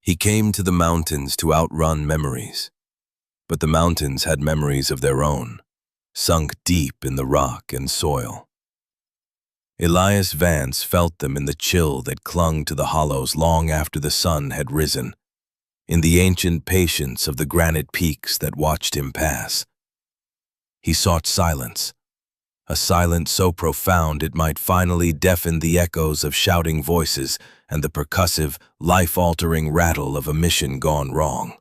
He came to the mountains to outrun memories, but the mountains had memories of their own, sunk deep in the rock and soil. Elias Vance felt them in the chill that clung to the hollows long after the sun had risen, in the ancient patience of the granite peaks that watched him pass. He sought silence, a silence so profound it might finally deafen the echoes of shouting voices and the percussive, life-altering rattle of a mission gone wrong.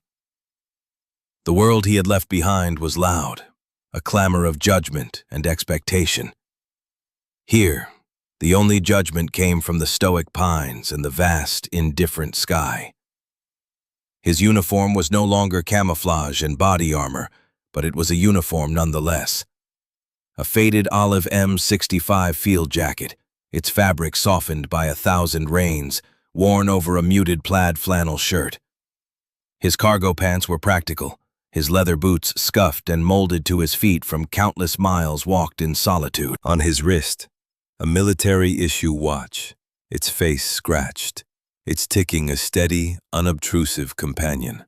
The world he had left behind was loud, a clamor of judgment and expectation. Here, the only judgment came from the stoic pines and the vast, indifferent sky. His uniform was no longer camouflage and body armor, but it was a uniform nonetheless. A faded olive M65 field jacket, its fabric softened by 1,000 rains, worn over a muted plaid flannel shirt. His cargo pants were practical, his leather boots scuffed and molded to his feet from countless miles walked in solitude. On his wrist, a military-issue watch, its face scratched, its ticking a steady, unobtrusive companion.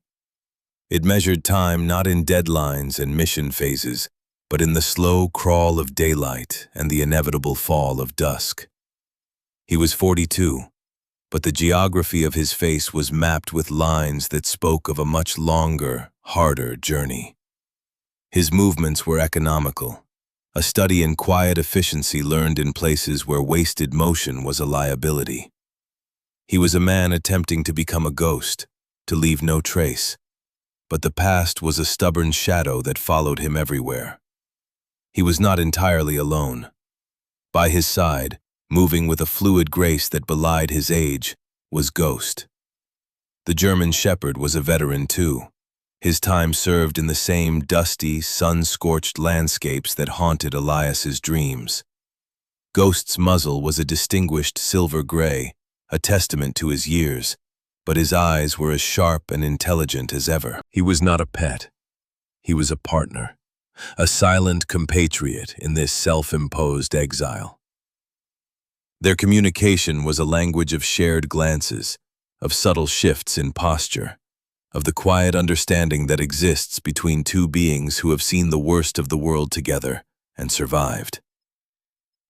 It measured time not in deadlines and mission phases, but in the slow crawl of daylight and the inevitable fall of dusk. He was 42, but the geography of his face was mapped with lines that spoke of a much longer, harder journey. His movements were economical, a study in quiet efficiency learned in places where wasted motion was a liability. He was a man attempting to become a ghost, to leave no trace, but the past was a stubborn shadow that followed him everywhere. He was not entirely alone. By his side, moving with a fluid grace that belied his age, was Ghost. The German shepherd was a veteran too, his time served in the same dusty, sun-scorched landscapes that haunted Elias's dreams. Ghost's muzzle was a distinguished silver gray, a testament to his years, but his eyes were as sharp and intelligent as ever. He was not a pet. He was a partner. A silent compatriot in this self-imposed exile. Their communication was a language of shared glances, of subtle shifts in posture, of the quiet understanding that exists between two beings who have seen the worst of the world together and survived.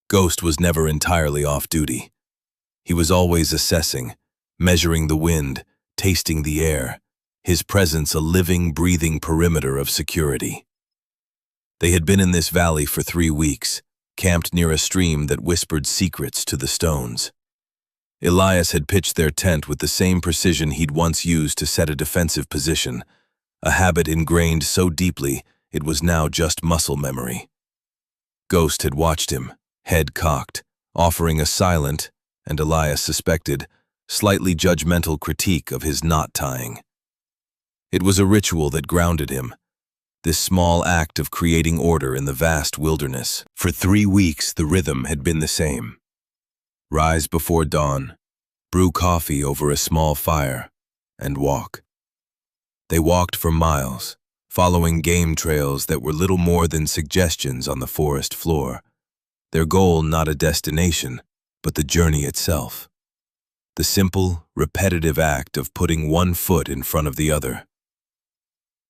Ghost was never entirely off duty. He was always assessing, measuring the wind, tasting the air, his presence a living, breathing perimeter of security. They had been in this valley for 3 weeks, camped near a stream that whispered secrets to the stones. Elias had pitched their tent with the same precision he'd once used to set a defensive position, a habit ingrained so deeply it was now just muscle memory. Ghost had watched him, head cocked, offering a silent, and Elias suspected, slightly judgmental critique of his knot tying. It was a ritual that grounded him, this small act of creating order in the vast wilderness. For 3 weeks, the rhythm had been the same. Rise before dawn, brew coffee over a small fire, and walk. They walked for miles, following game trails that were little more than suggestions on the forest floor. Their goal not a destination, but the journey itself. The simple, repetitive act of putting one foot in front of the other.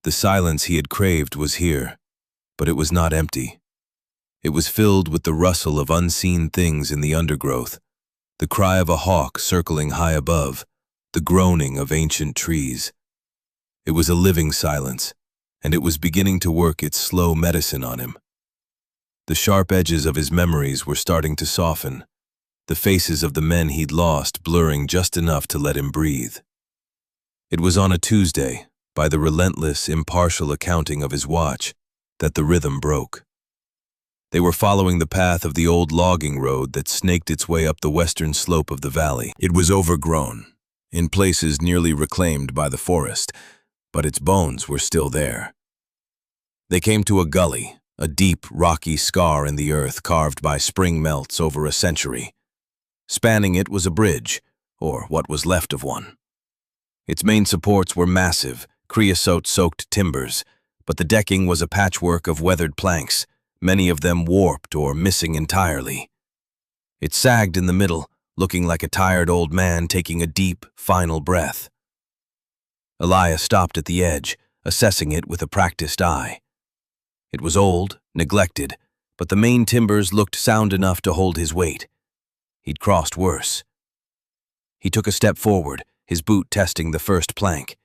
The silence he had craved was here, but it was not empty. It was filled with the rustle of unseen things in the undergrowth, the cry of a hawk circling high above, the groaning of ancient trees. It was a living silence, and it was beginning to work its slow medicine on him. The sharp edges of his memories were starting to soften, the faces of the men he'd lost blurring just enough to let him breathe. It was on a Tuesday, by the relentless, impartial accounting of his watch, that the rhythm broke. They were following the path of the old logging road that snaked its way up the western slope of the valley. It was overgrown, in places nearly reclaimed by the forest, but its bones were still there. They came to a gully, a deep, rocky scar in the earth carved by spring melts over a century. Spanning it was a bridge, or what was left of one. Its main supports were massive, creosote-soaked timbers, but the decking was a patchwork of weathered planks, many of them warped or missing entirely. It sagged in the middle, looking like a tired old man taking a deep, final breath. Elias stopped at the edge, assessing it with a practiced eye. It was old, neglected, but the main timbers looked sound enough to hold his weight. He'd crossed worse. He took a step forward, his boot testing the first plank.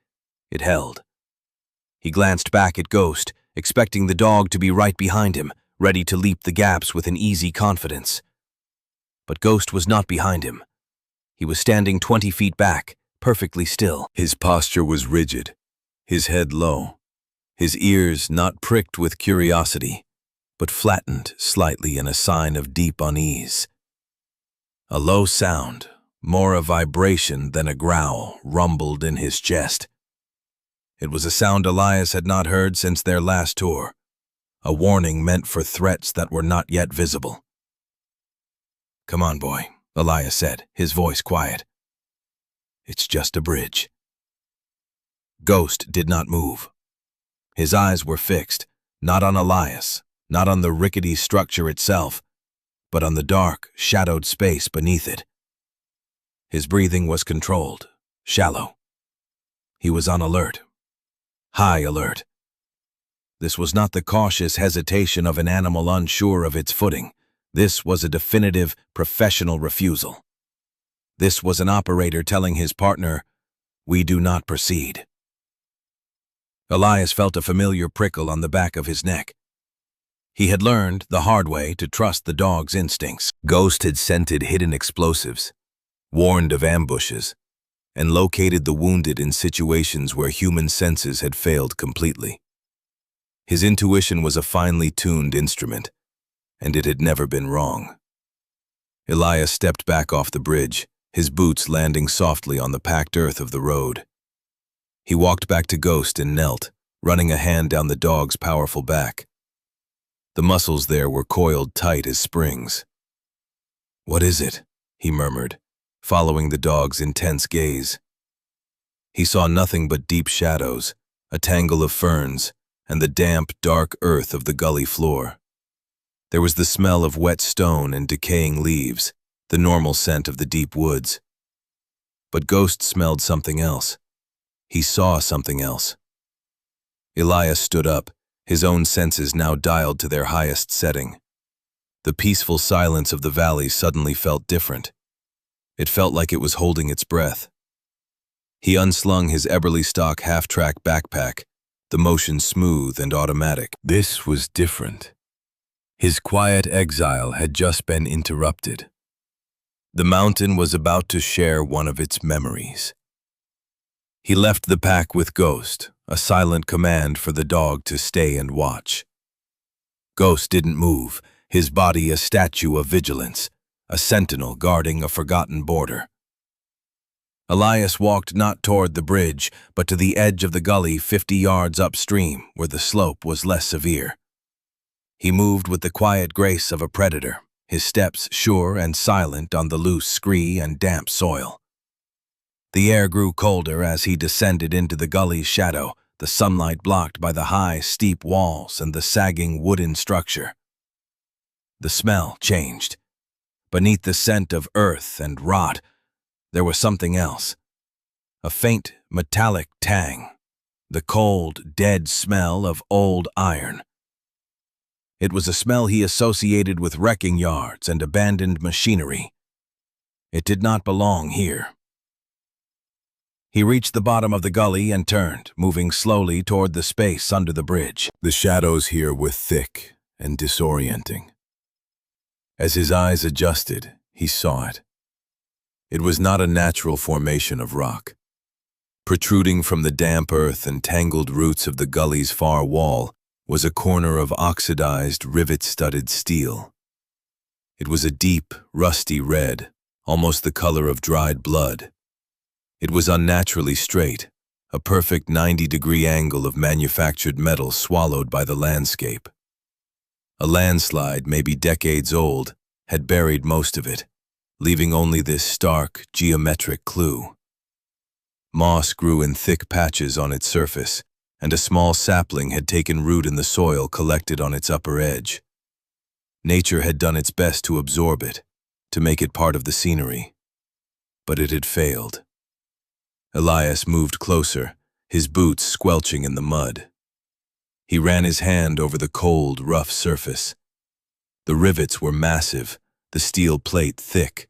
It held. He glanced back at Ghost, expecting the dog to be right behind him, ready to leap the gaps with an easy confidence. But Ghost was not behind him. He was standing 20 feet back, perfectly still. His posture was rigid, his head low, his ears not pricked with curiosity, but flattened slightly in a sign of deep unease. A low sound, more a vibration than a growl, rumbled in his chest. It was a sound Elias had not heard since their last tour, a warning meant for threats that were not yet visible. "Come on, boy," Elias said, his voice quiet. "It's just a bridge." Ghost did not move. His eyes were fixed, not on Elias, not on the rickety structure itself, but on the dark, shadowed space beneath it. His breathing was controlled, shallow. He was on alert. High alert. This was not the cautious hesitation of an animal unsure of its footing. This was a definitive, professional refusal. This was an operator telling his partner, "We do not proceed." Elias felt a familiar prickle on the back of his neck. He had learned, the hard way, to trust the dog's instincts. Ghost had scented hidden explosives, warned of ambushes, and located the wounded in situations where human senses had failed completely. His intuition was a finely tuned instrument, and it had never been wrong. Elias stepped back off the bridge, his boots landing softly on the packed earth of the road. He walked back to Ghost and knelt, running a hand down the dog's powerful back. The muscles there were coiled tight as springs. "What is it?" he murmured, following the dog's intense gaze. He saw nothing but deep shadows, a tangle of ferns, and the damp, dark earth of the gully floor. There was the smell of wet stone and decaying leaves, the normal scent of the deep woods. But Ghost smelled something else. He saw something else. Elias stood up, his own senses now dialed to their highest setting. The peaceful silence of the valley suddenly felt different. It felt like it was holding its breath. He unslung his Eberlestock half-track backpack, the motion smooth and automatic. This was different. His quiet exile had just been interrupted. The mountain was about to share one of its memories. He left the pack with Ghost, a silent command for the dog to stay and watch. Ghost didn't move, his body a statue of vigilance, a sentinel guarding a forgotten border. Elias walked not toward the bridge, but to the edge of the gully 50 yards upstream, where the slope was less severe. He moved with the quiet grace of a predator, his steps sure and silent on the loose scree and damp soil. The air grew colder as he descended into the gully's shadow, the sunlight blocked by the high, steep walls and the sagging wooden structure. The smell changed. Beneath the scent of earth and rot, there was something else. A faint, metallic tang, the cold, dead smell of old iron. It was a smell he associated with wrecking yards and abandoned machinery. It did not belong here. He reached the bottom of the gully and turned, moving slowly toward the space under the bridge. The shadows here were thick and disorienting. As his eyes adjusted, he saw it. It was not a natural formation of rock. Protruding from the damp earth and tangled roots of the gully's far wall was a corner of oxidized, rivet-studded steel. It was a deep, rusty red, almost the color of dried blood. It was unnaturally straight, a perfect 90-degree angle of manufactured metal swallowed by the landscape. A landslide, maybe decades old, had buried most of it, leaving only this stark, geometric clue. Moss grew in thick patches on its surface, and a small sapling had taken root in the soil collected on its upper edge. Nature had done its best to absorb it, to make it part of the scenery. But it had failed. Elias moved closer, his boots squelching in the mud. He ran his hand over the cold, rough surface. The rivets were massive, the steel plate thick.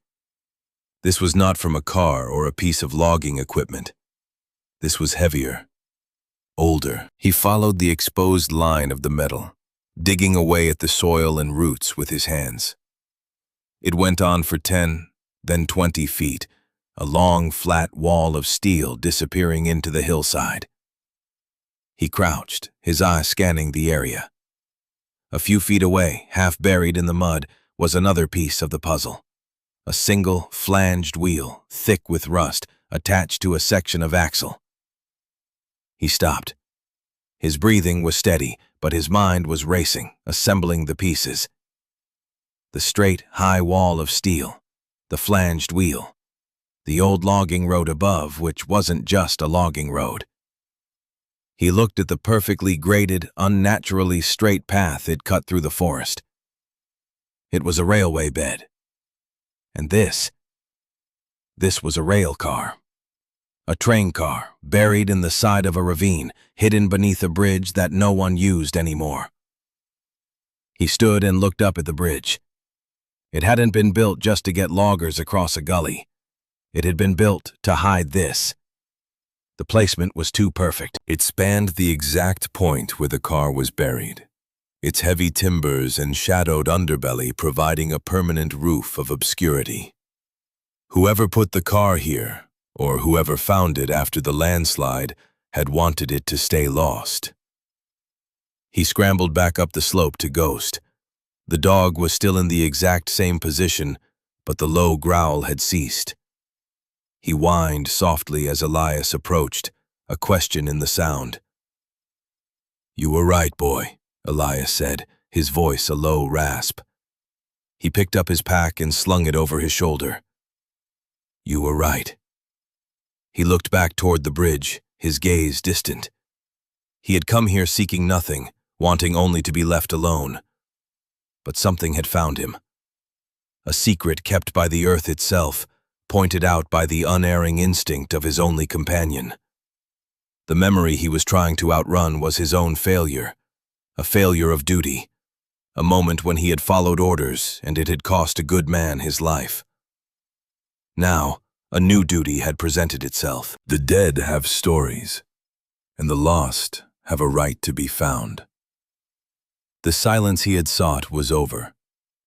This was not from a car or a piece of logging equipment. This was heavier, older. He followed the exposed line of the metal, digging away at the soil and roots with his hands. It went on for 10, then 20 feet, a long, flat wall of steel disappearing into the hillside. He crouched, his eyes scanning the area. A few feet away, half buried in the mud, was another piece of the puzzle. A single, flanged wheel, thick with rust, attached to a section of axle. He stopped. His breathing was steady, but his mind was racing, assembling the pieces. The straight, high wall of steel, the flanged wheel, the old logging road above, which wasn't just a logging road. He looked at the perfectly graded, unnaturally straight path it cut through the forest. It was a railway bed. And this was a rail car. A train car, buried in the side of a ravine, hidden beneath a bridge that no one used anymore. He stood and looked up at the bridge. It hadn't been built just to get loggers across a gully. It had been built to hide this. The placement was too perfect. It spanned the exact point where the car was buried, its heavy timbers and shadowed underbelly providing a permanent roof of obscurity. Whoever put the car here, or whoever found it after the landslide, had wanted it to stay lost. He scrambled back up the slope to Ghost. The dog was still in the exact same position, but the low growl had ceased. He whined softly as Elias approached, a question in the sound. "You were right, boy," Elias said, his voice a low rasp. He picked up his pack and slung it over his shoulder. "You were right." He looked back toward the bridge, his gaze distant. He had come here seeking nothing, wanting only to be left alone. But something had found him. A secret kept by the earth itself, pointed out by the unerring instinct of his only companion. The memory he was trying to outrun was his own failure, a failure of duty, a moment when he had followed orders and it had cost a good man his life. Now, a new duty had presented itself. The dead have stories, and the lost have a right to be found. The silence he had sought was over.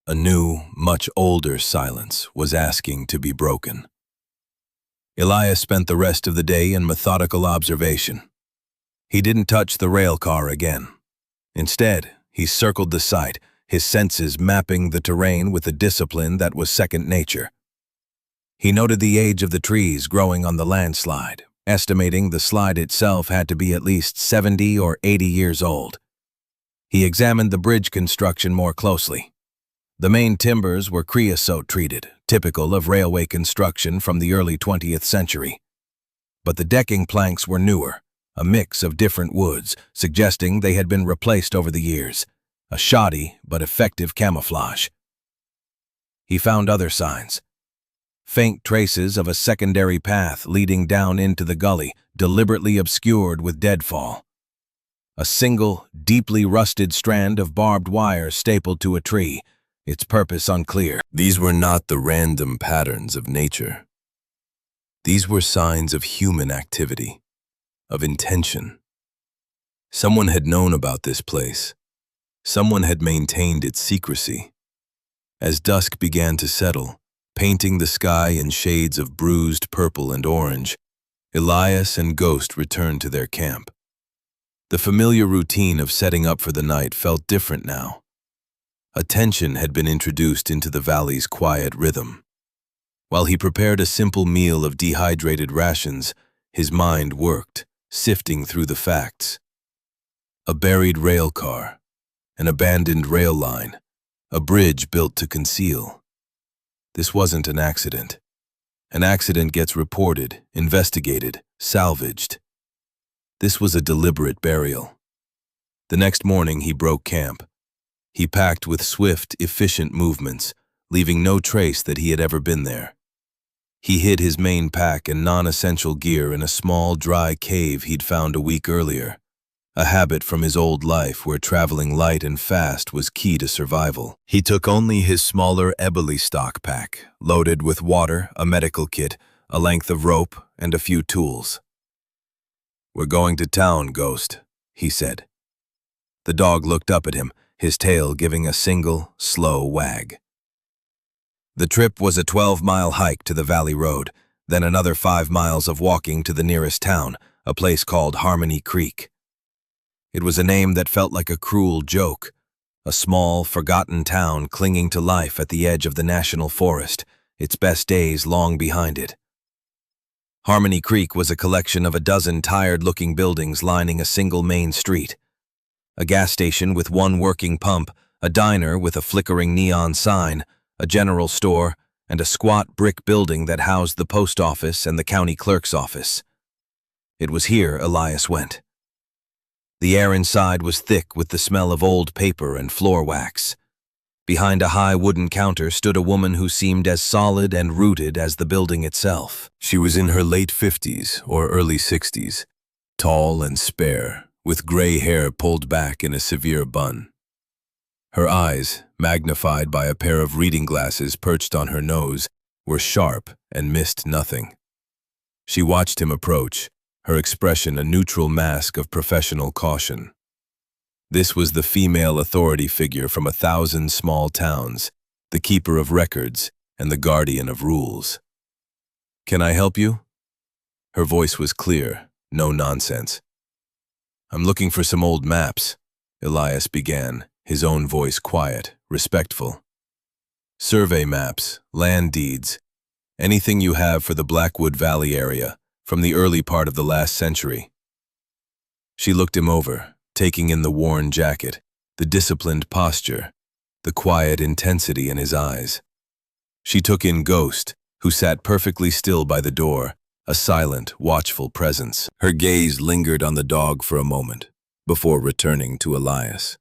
A new, much older silence was asking to be broken. Elias spent the rest of the day in methodical observation. He didn't touch the rail car again. Instead, he circled the site, his senses mapping the terrain with a discipline that was second nature. He noted the age of the trees growing on the landslide, estimating the slide itself had to be at least 70 or 80 years old. He examined the bridge construction more closely. The main timbers were creosote-treated, typical of railway construction from the early 20th century. But the decking planks were newer, a mix of different woods, suggesting they had been replaced over the years, a shoddy but effective camouflage. He found other signs. Faint traces of a secondary path leading down into the gully, deliberately obscured with deadfall. A single, deeply rusted strand of barbed wire stapled to a tree, its purpose unclear. These were not the random patterns of nature. These were signs of human activity, of intention. Someone had known about this place. Someone had maintained its secrecy. As dusk began to settle, painting the sky in shades of bruised purple and orange, Elias and Ghost returned to their camp. The familiar routine of setting up for the night felt different now. A tension had been introduced into the valley's quiet rhythm. While he prepared a simple meal of dehydrated rations, his mind worked, sifting through the facts. A buried rail car, an abandoned rail line, a bridge built to conceal. This wasn't an accident. An accident gets reported, investigated, salvaged. This was a deliberate burial. The next morning he broke camp. He packed with swift, efficient movements, leaving no trace that he had ever been there. He hid his main pack and non-essential gear in a small, dry cave he'd found a week earlier, a habit from his old life where traveling light and fast was key to survival. He took only his smaller Eboli stock pack, loaded with water, a medical kit, a length of rope, and a few tools. "We're going to town, Ghost," he said. The dog looked up at him, his tail giving a single, slow wag. The trip was a 12-mile hike to the Valley Road, then another 5 miles of walking to the nearest town, a place called Harmony Creek. It was a name that felt like a cruel joke, a small, forgotten town clinging to life at the edge of the national forest, its best days long behind it. Harmony Creek was a collection of a dozen tired-looking buildings lining a single main street. A gas station with one working pump, a diner with a flickering neon sign, a general store, and a squat brick building that housed the post office and the county clerk's office. It was here Elias went. The air inside was thick with the smell of old paper and floor wax. Behind a high wooden counter stood a woman who seemed as solid and rooted as the building itself. She was in her late 50s or early 60s, tall and spare, with gray hair pulled back in a severe bun. Her eyes, magnified by a pair of reading glasses perched on her nose, were sharp and missed nothing. She watched him approach, her expression a neutral mask of professional caution. This was the female authority figure from 1,000 small towns, the keeper of records and the guardian of rules. "Can I help you?" Her voice was clear, no nonsense. "I'm looking for some old maps," Elias began, his own voice quiet, respectful. "Survey maps, land deeds, anything you have for the Blackwood Valley area, from the early part of the last century." She looked him over, taking in the worn jacket, the disciplined posture, the quiet intensity in his eyes. She took in Ghost, who sat perfectly still by the door, a silent, watchful presence. Her gaze lingered on the dog for a moment, before returning to Elias.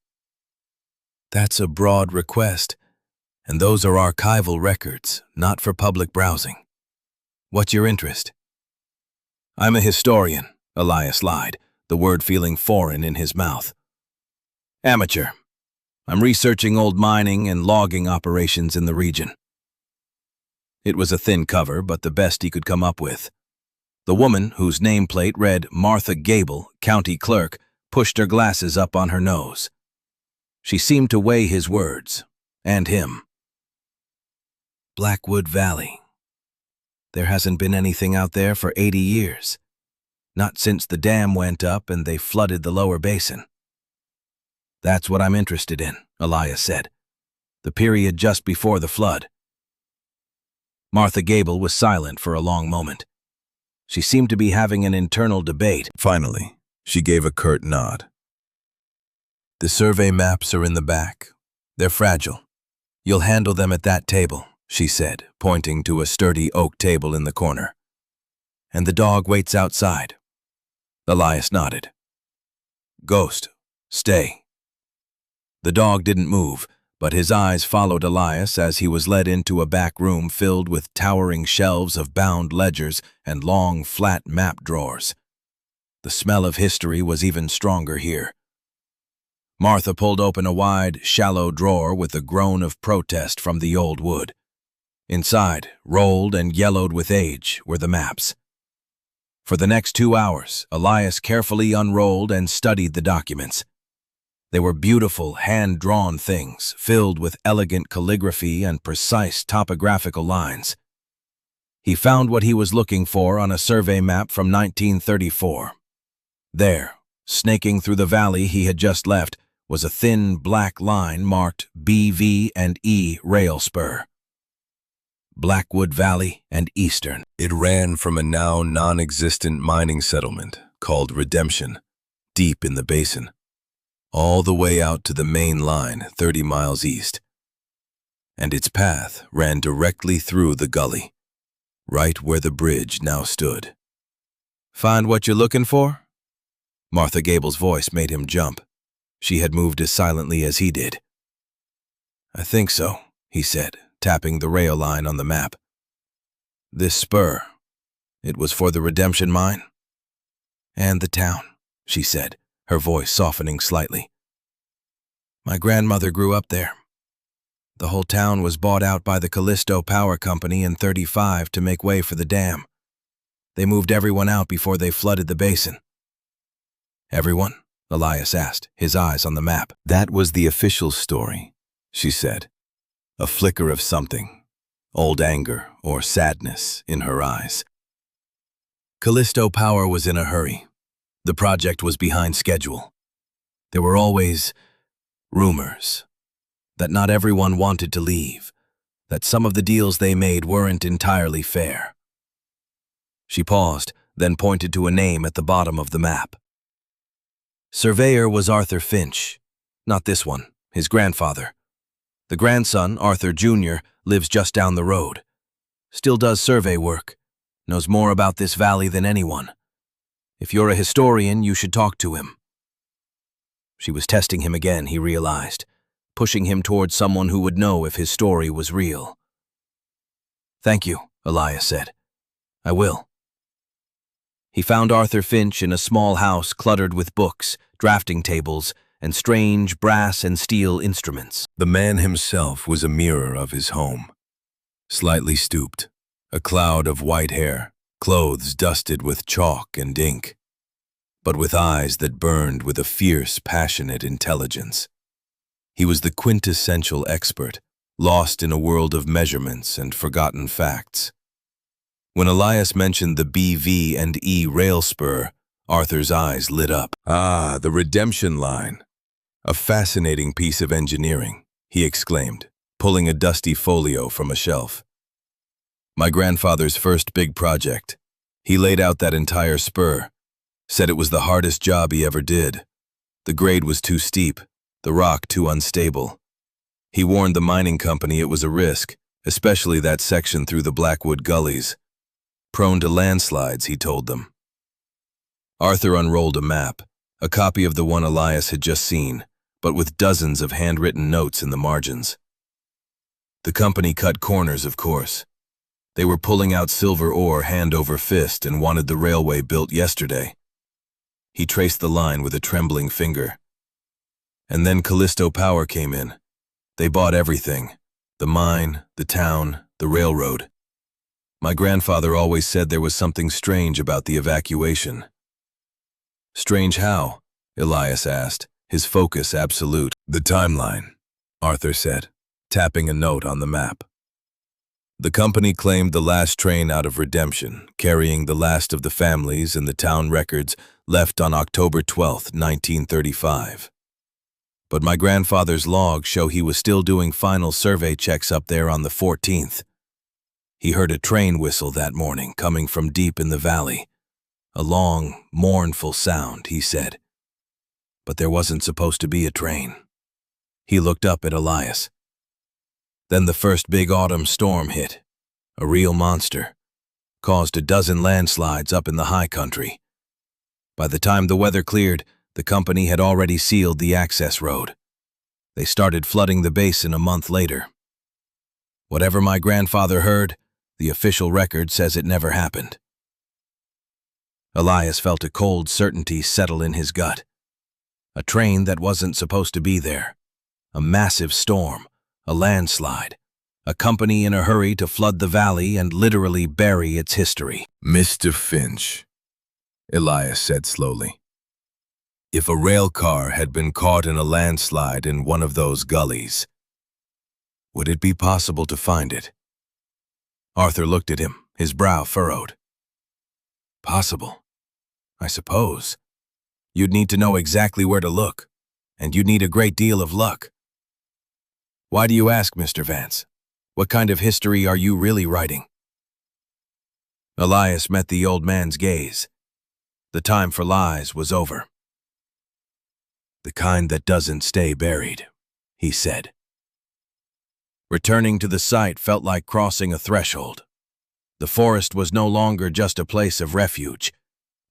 "That's a broad request, and those are archival records, not for public browsing. What's your interest?" "I'm a historian," Elias lied, the word feeling foreign in his mouth. "Amateur. I'm researching old mining and logging operations in the region." It was a thin cover, but the best he could come up with. The woman, whose nameplate read Martha Gable, county clerk, pushed her glasses up on her nose. She seemed to weigh his words, and him. "Blackwood Valley. There hasn't been anything out there for 80 years. Not since the dam went up and they flooded the lower basin." "That's what I'm interested in," Elias said. "The period just before the flood." Martha Gable was silent for a long moment. She seemed to be having an internal debate. Finally, she gave a curt nod. "The survey maps are in the back. They're fragile. You'll handle them at that table," she said, pointing to a sturdy oak table in the corner. "And the dog waits outside." Elias nodded. "Ghost, stay." The dog didn't move, but his eyes followed Elias as he was led into a back room filled with towering shelves of bound ledgers and long, flat map drawers. The smell of history was even stronger here. Martha pulled open a wide, shallow drawer with a groan of protest from the old wood. Inside, rolled and yellowed with age, were the maps. For the next 2 hours, Elias carefully unrolled and studied the documents. They were beautiful, hand-drawn things, filled with elegant calligraphy and precise topographical lines. He found what he was looking for on a survey map from 1934. There, snaking through the valley he had just left, was a thin black line marked BV and E rail spur. Blackwood Valley and Eastern. It ran from a now non-existent mining settlement called Redemption, deep in the basin, all the way out to the main line 30 miles east. And its path ran directly through the gully, right where the bridge now stood. "Find what you're looking for?" Martha Gable's voice made him jump. She had moved as silently as he did. "I think so," he said, tapping the rail line on the map. This spur, it was for the redemption mine? And the town, she said, her voice softening slightly. My grandmother grew up there. The whole town was bought out by the Callisto Power Company in '35 to make way for the dam. They moved everyone out before they flooded the basin. Everyone? Elias asked, his eyes on the map. That was the official story, she said. A flicker of something, old anger or sadness in her eyes. Callisto Power was in a hurry. The project was behind schedule. There were always rumors that not everyone wanted to leave, that some of the deals they made weren't entirely fair. She paused, then pointed to a name at the bottom of the map. Surveyor was Arthur Finch. Not this one, his grandfather. The grandson, Arthur Jr., lives just down the road. Still does survey work. Knows more about this valley than anyone. If you're a historian, you should talk to him. She was testing him again, he realized, pushing him towards someone who would know if his story was real. Thank you, Elias said. I will. He found Arthur Finch in a small house cluttered with books, drafting tables, and strange brass and steel instruments. The man himself was a mirror of his home. Slightly stooped, a cloud of white hair, clothes dusted with chalk and ink, but with eyes that burned with a fierce, passionate intelligence. He was the quintessential expert, lost in a world of measurements and forgotten facts. When Elias mentioned the BV&E rail spur, Arthur's eyes lit up. Ah, the redemption line. A fascinating piece of engineering, he exclaimed, pulling a dusty folio from a shelf. My grandfather's first big project. He laid out that entire spur, said it was the hardest job he ever did. The grade was too steep, the rock too unstable. He warned the mining company it was a risk, especially that section through the Blackwood gullies. Prone to landslides, he told them. Arthur unrolled a map, a copy of the one Elias had just seen, but with dozens of handwritten notes in the margins. The company cut corners, of course. They were pulling out silver ore hand over fist and wanted the railway built yesterday. He traced the line with a trembling finger. And then Callisto Power came in. They bought everything. The mine, the town, the railroad. My grandfather always said there was something strange about the evacuation. Strange how? Elias asked, his focus absolute. The timeline, Arthur said, tapping a note on the map. The company claimed the last train out of Redemption, carrying the last of the families and the town records, left on October 12, 1935. But my grandfather's logs show he was still doing final survey checks up there on the 14th. He heard a train whistle that morning coming from deep in the valley. A long, mournful sound, he said. But there wasn't supposed to be a train. He looked up at Elias. Then the first big autumn storm hit. A real monster. Caused a dozen landslides up in the high country. By the time the weather cleared, the company had already sealed the access road. They started flooding the basin a month later. Whatever my grandfather heard, the official record says it never happened. Elias felt a cold certainty settle in his gut. A train that wasn't supposed to be there. A massive storm. A landslide. A company in a hurry to flood the valley and literally bury its history. Mr. Finch, Elias said slowly. If a rail car had been caught in a landslide in one of those gullies, would it be possible to find it? Arthur looked at him, his brow furrowed. Possible, I suppose. You'd need to know exactly where to look, and you'd need a great deal of luck. Why do you ask, Mr. Vance? What kind of history are you really writing? Elias met the old man's gaze. The time for lies was over. The kind that doesn't stay buried, he said. Returning to the site felt like crossing a threshold. The forest was no longer just a place of refuge.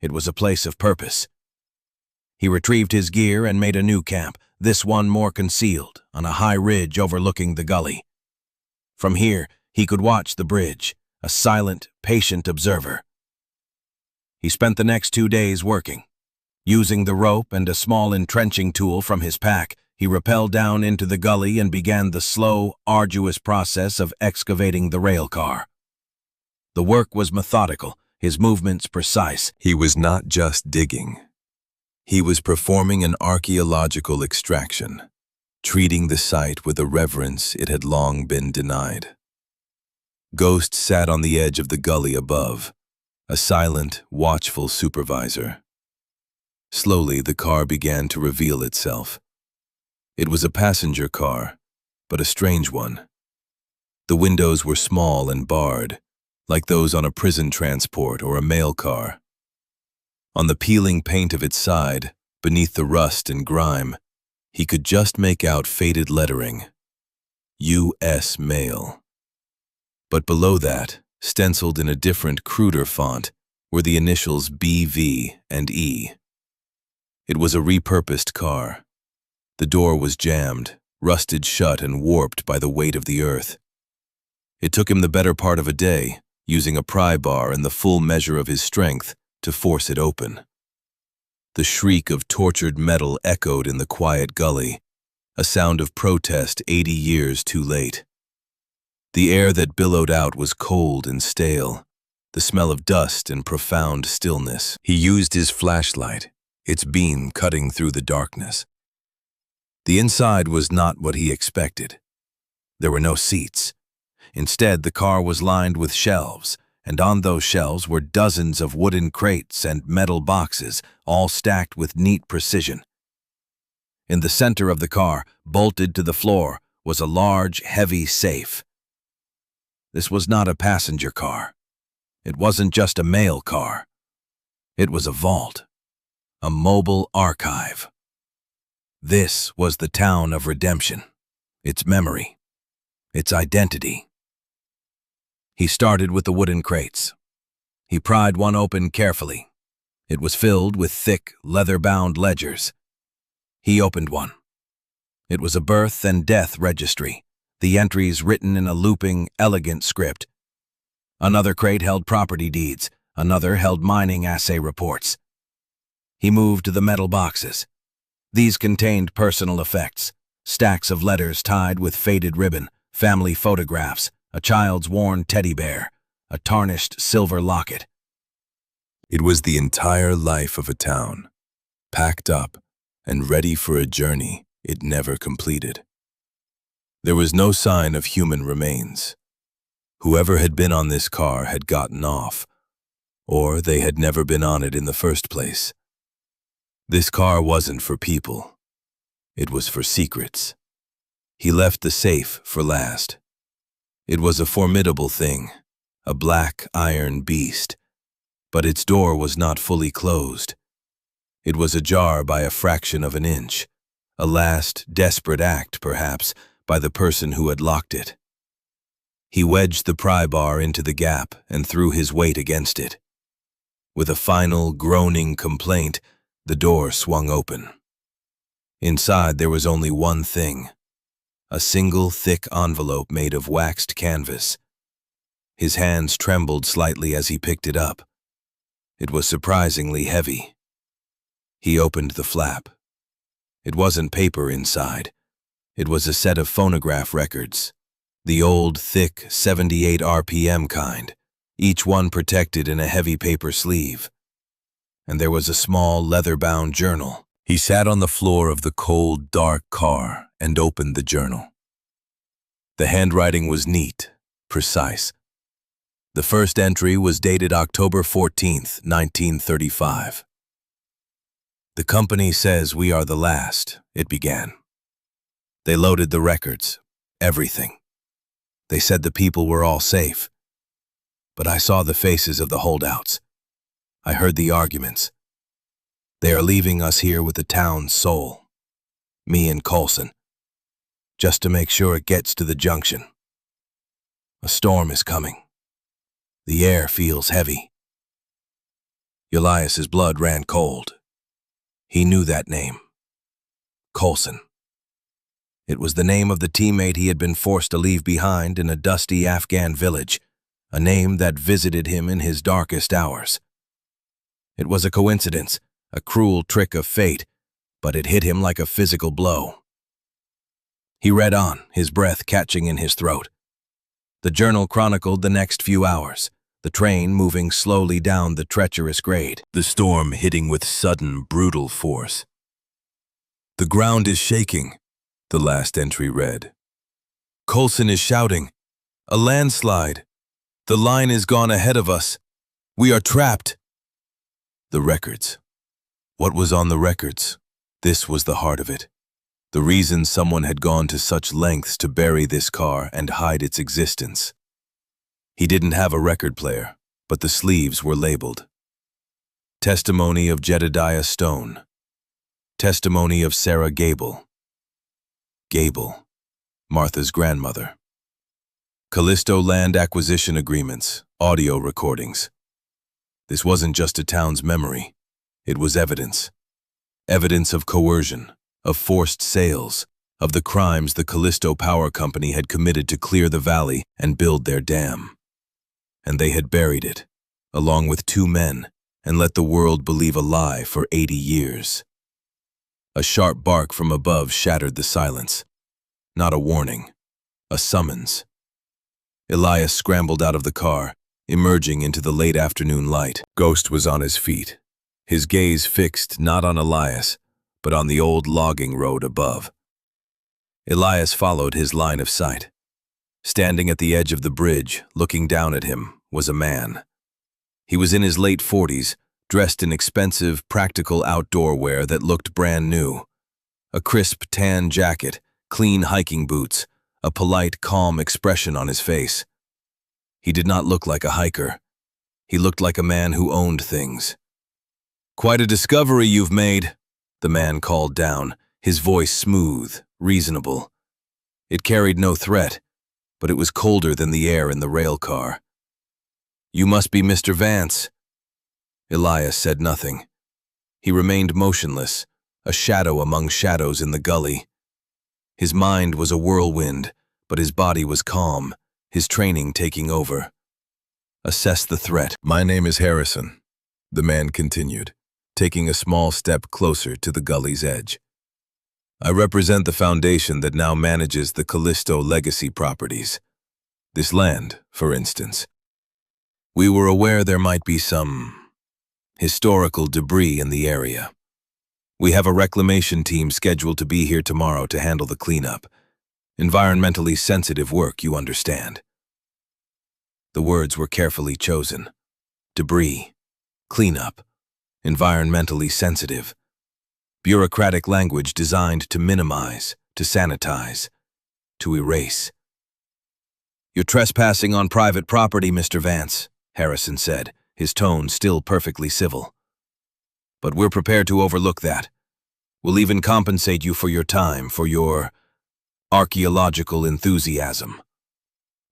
It was a place of purpose. He retrieved his gear and made a new camp, this one more concealed, on a high ridge overlooking the gully. From here, he could watch the bridge, a silent, patient observer. He spent the next 2 days working. Using the rope and a small entrenching tool from his pack, he rappelled down into the gully and began the slow, arduous process of excavating the rail car. The work was methodical, his movements precise. He was not just digging. He was performing an archaeological extraction, treating the site with a reverence it had long been denied. Ghost sat on the edge of the gully above, a silent, watchful supervisor. Slowly, the car began to reveal itself. It was a passenger car, but a strange one. The windows were small and barred, like those on a prison transport or a mail car. On the peeling paint of its side, beneath the rust and grime, he could just make out faded lettering, U.S. Mail. But below that, stenciled in a different, cruder font, were the initials B.V. and E. It was a repurposed car. The door was jammed, rusted shut and warped by the weight of the earth. It took him the better part of a day, using a pry bar and the full measure of his strength, to force it open. The shriek of tortured metal echoed in the quiet gully, a sound of protest 80 years too late. The air that billowed out was cold and stale, the smell of dust and profound stillness. He used his flashlight, its beam cutting through the darkness. The inside was not what he expected. There were no seats. Instead, the car was lined with shelves, and on those shelves were dozens of wooden crates and metal boxes, all stacked with neat precision. In the center of the car, bolted to the floor, was a large, heavy safe. This was not a passenger car. It wasn't just a mail car. It was a vault, a mobile archive. This was the town of redemption, its memory, its identity. He started with the wooden crates. He pried one open carefully. It was filled with thick, leather-bound ledgers. He opened one. It was a birth and death registry, the entries written in a looping, elegant script. Another crate held property deeds, another held mining assay reports. He moved to the metal boxes. These contained personal effects, stacks of letters tied with faded ribbon, family photographs, a child's worn teddy bear, a tarnished silver locket. It was the entire life of a town, packed up and ready for a journey it never completed. There was no sign of human remains. Whoever had been on this car had gotten off, or they had never been on it in the first place. This car wasn't for people. It was for secrets. He left the safe for last. It was a formidable thing, a black iron beast, but its door was not fully closed. It was ajar by a fraction of an inch, a last desperate act, perhaps, by the person who had locked it. He wedged the pry bar into the gap and threw his weight against it. With a final, groaning complaint, the door swung open. Inside there was only one thing, a single thick envelope made of waxed canvas. His hands trembled slightly as he picked it up. It was surprisingly heavy. He opened the flap. It wasn't paper inside. It was a set of phonograph records, the old, thick 78 RPM kind, each one protected in a heavy paper sleeve. And there was a small, leather-bound journal. He sat on the floor of the cold, dark car and opened the journal. The handwriting was neat, precise. The first entry was dated October 14th, 1935. "The company says we are the last," it began. "They loaded the records, everything. They said the people were all safe. But I saw the faces of the holdouts. I heard the arguments. They are leaving us here with the town's soul, me and Coulson, just to make sure it gets to the junction. A storm is coming. The air feels heavy." Elias's blood ran cold. He knew that name. Coulson. It was the name of the teammate he had been forced to leave behind in a dusty Afghan village, a name that visited him in his darkest hours. It was a coincidence, a cruel trick of fate, but it hit him like a physical blow. He read on, his breath catching in his throat. The journal chronicled the next few hours, the train moving slowly down the treacherous grade, the storm hitting with sudden, brutal force. "The ground is shaking," the last entry read. "Coulson is shouting. A landslide. The line is gone ahead of us. We are trapped." The records. What was on the records? This was the heart of it. The reason someone had gone to such lengths to bury this car and hide its existence. He didn't have a record player, but the sleeves were labeled. Testimony of Jedediah Stone. Testimony of Sarah Gable. Gable, Martha's grandmother. Callisto Land Acquisition Agreements, audio recordings. This wasn't just a town's memory. It was evidence. Evidence of coercion, of forced sales, of the crimes the Callisto Power Company had committed to clear the valley and build their dam. And they had buried it, along with 2 men, and let the world believe a lie for 80 years. A sharp bark from above shattered the silence. Not a warning, a summons. Elias scrambled out of the car, emerging into the late afternoon light. Ghost was on his feet, his gaze fixed not on Elias, but on the old logging road above. Elias followed his line of sight. Standing at the edge of the bridge, looking down at him, was a man. He was in his late 40s, dressed in expensive, practical outdoor wear that looked brand new. A crisp tan jacket, clean hiking boots, a polite, calm expression on his face. He did not look like a hiker. He looked like a man who owned things. "Quite a discovery you've made," the man called down, his voice smooth, reasonable. It carried no threat, but it was colder than the air in the rail car. "You must be Mr. Vance." Elias said nothing. He remained motionless, a shadow among shadows in the gully. His mind was a whirlwind, but his body was calm, his training taking over. "Assess the threat." "My name is Harrison," the man continued, taking a small step closer to the gully's edge. "I represent the foundation that now manages the Callisto legacy properties. This land, for instance. We were aware there might be some historical debris in the area. We have a reclamation team scheduled to be here tomorrow to handle the cleanup. Environmentally sensitive work, you understand." The words were carefully chosen. Debris, cleanup, environmentally sensitive. Bureaucratic language designed to minimize, to sanitize, to erase. "You're trespassing on private property, Mr. Vance," Harrison said, his tone still perfectly civil. "But we're prepared to overlook that. We'll even compensate you for your time, for your archaeological enthusiasm.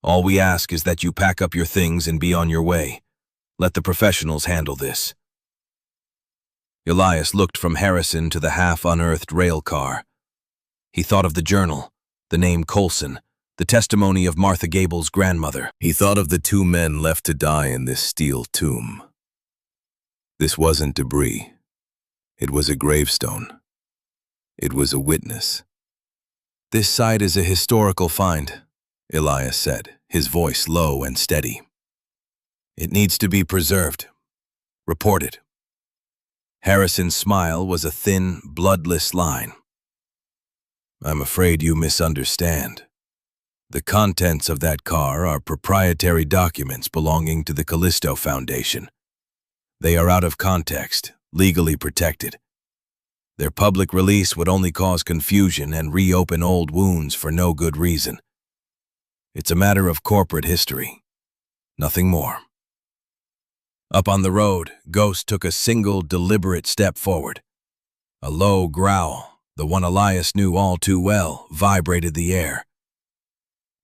All we ask is that you pack up your things and be on your way. Let the professionals handle this." Elias looked from Harrison to the half-unearthed rail car. He thought of the journal, the name Coulson, the testimony of Martha Gable's grandmother. He thought of the 2 men left to die in this steel tomb. This wasn't debris. It was a gravestone. It was a witness. "This site is a historical find," Elias said, his voice low and steady. "It needs to be preserved. Reported." Harrison's smile was a thin, bloodless line. "I'm afraid you misunderstand. The contents of that car are proprietary documents belonging to the Callisto Foundation. They are out of context, legally protected. Their public release would only cause confusion and reopen old wounds for no good reason. It's a matter of corporate history. Nothing more." Up on the road, Ghost took a single, deliberate step forward. A low growl, the one Elias knew all too well, vibrated the air.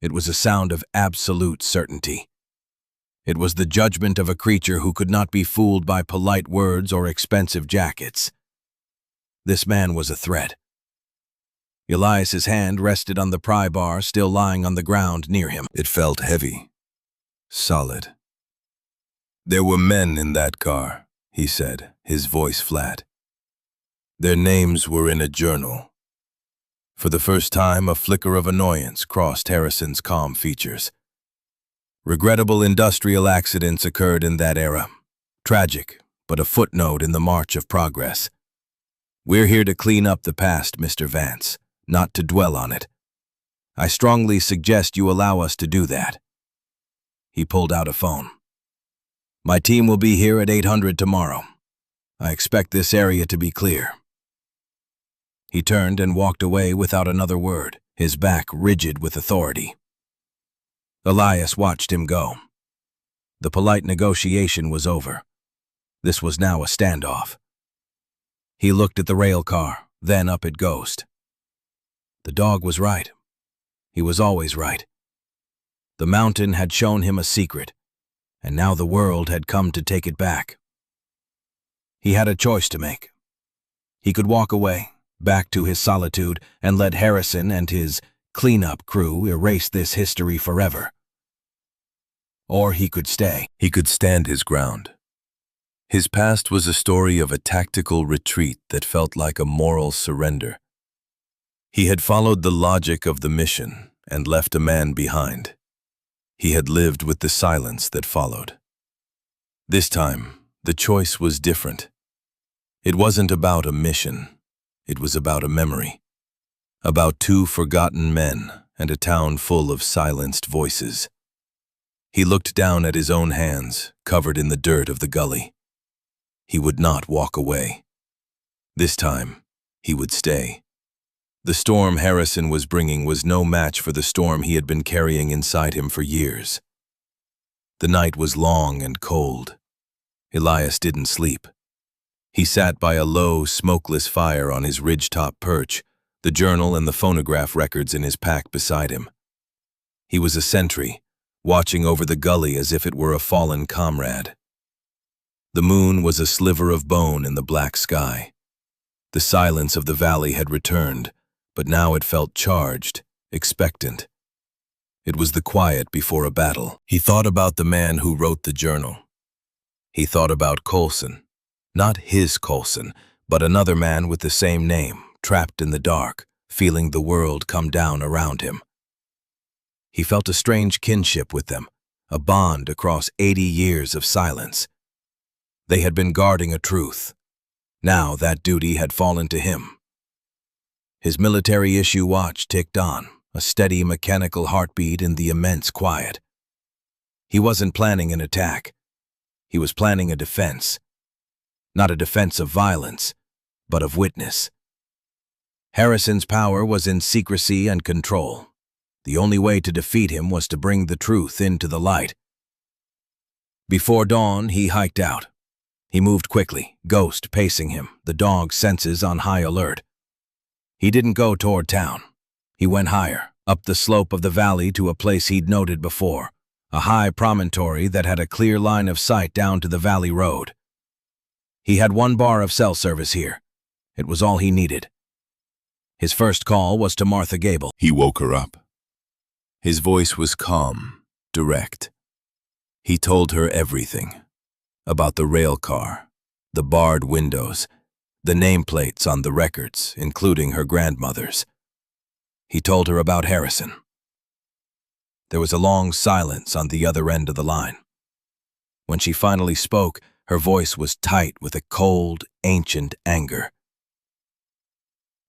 It was a sound of absolute certainty. It was the judgment of a creature who could not be fooled by polite words or expensive jackets. This man was a threat. Elias's hand rested on the pry bar still lying on the ground near him. It felt heavy, solid. There were men in that car, he said, his voice flat. Their names were in a journal. For the first time, a flicker of annoyance crossed Harrison's calm features. Regrettable industrial accidents occurred in that era. Tragic, but a footnote in the march of progress. We're here to clean up the past, Mr. Vance, not to dwell on it. I strongly suggest you allow us to do that. He pulled out a phone. My team will be here at 800 tomorrow. I expect this area to be clear. He turned and walked away without another word, his back rigid with authority. Elias watched him go. The polite negotiation was over. This was now a standoff. He looked at the rail car, then up at Ghost. The dog was right. He was always right. The mountain had shown him a secret, and now the world had come to take it back. He had a choice to make. He could walk away, back to his solitude, and let Harrison and his cleanup crew erase this history forever. Or he could stay. He could stand his ground. His past was a story of a tactical retreat that felt like a moral surrender. He had followed the logic of the mission and left a man behind. He had lived with the silence that followed. This time, the choice was different. It wasn't about a mission. It was about a memory. About two forgotten men and a town full of silenced voices. He looked down at his own hands, covered in the dirt of the gully. He would not walk away. This time, he would stay. The storm Harrison was bringing was no match for the storm he had been carrying inside him for years. The night was long and cold. Elias didn't sleep. He sat by a low, smokeless fire on his ridgetop perch, the journal and the phonograph records in his pack beside him. He was a sentry, watching over the gully as if it were a fallen comrade. The moon was a sliver of bone in the black sky. The silence of the valley had returned, but now it felt charged, expectant. It was the quiet before a battle. He thought about the man who wrote the journal. He thought about Coulson. Not his Coulson, but another man with the same name, trapped in the dark, feeling the world come down around him. He felt a strange kinship with them, a bond across 80 years of silence. They had been guarding a truth. Now that duty had fallen to him. His military issue watch ticked on, a steady mechanical heartbeat in the immense quiet. He wasn't planning an attack. He was planning a defense. Not a defense of violence, but of witness. Harrison's power was in secrecy and control. The only way to defeat him was to bring the truth into the light. Before dawn, he hiked out. He moved quickly, Ghost pacing him, the dog's senses on high alert. He didn't go toward town. He went higher, up the slope of the valley to a place he'd noted before, a high promontory that had a clear line of sight down to the valley road. He had 1 bar of cell service here. It was all he needed. His first call was to Martha Gable. He woke her up. His voice was calm, direct. He told her everything. About the rail car, the barred windows, the nameplates on the records, including her grandmother's. He told her about Harrison. There was a long silence on the other end of the line. When she finally spoke, her voice was tight with a cold, ancient anger.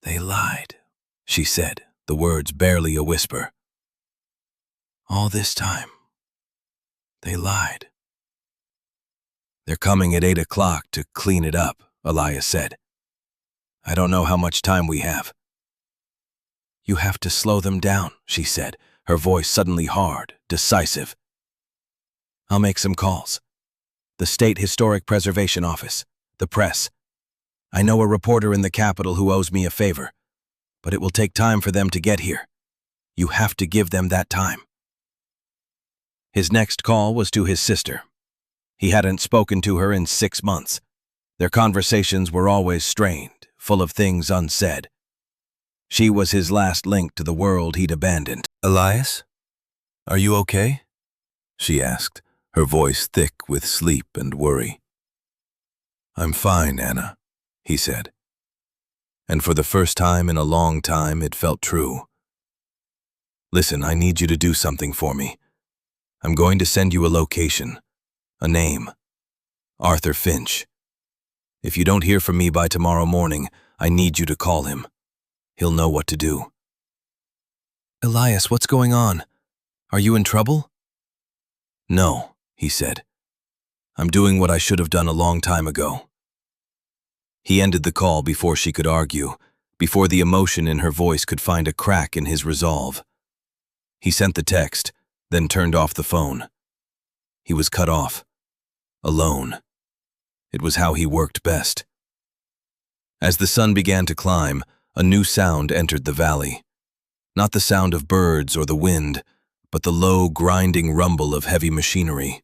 "They lied," she said, the words barely a whisper. "All this time, they lied." "They're coming at 8 o'clock to clean it up," Elias said. "I don't know how much time we have." "You have to slow them down," she said, her voice suddenly hard, decisive. "I'll make some calls. The State Historic Preservation Office, the press. I know a reporter in the Capitol who owes me a favor, but it will take time for them to get here. You have to give them that time." His next call was to his sister. He hadn't spoken to her in 6 months. Their conversations were always strained, full of things unsaid. She was his last link to the world he'd abandoned. "Elias, are you okay?" she asked, her voice thick with sleep and worry. "I'm fine, Anna," he said. And for the first time in a long time, it felt true. "Listen, I need you to do something for me. I'm going to send you a location, a name. Arthur Finch. If you don't hear from me by tomorrow morning, I need you to call him. He'll know what to do." "Elias, what's going on? Are you in trouble?" "No," he said. "I'm doing what I should have done a long time ago." He ended the call before she could argue, before the emotion in her voice could find a crack in his resolve. He sent the text, then turned off the phone. He was cut off. Alone. It was how he worked best. As the sun began to climb, a new sound entered the valley. Not the sound of birds or the wind, but the low, grinding rumble of heavy machinery.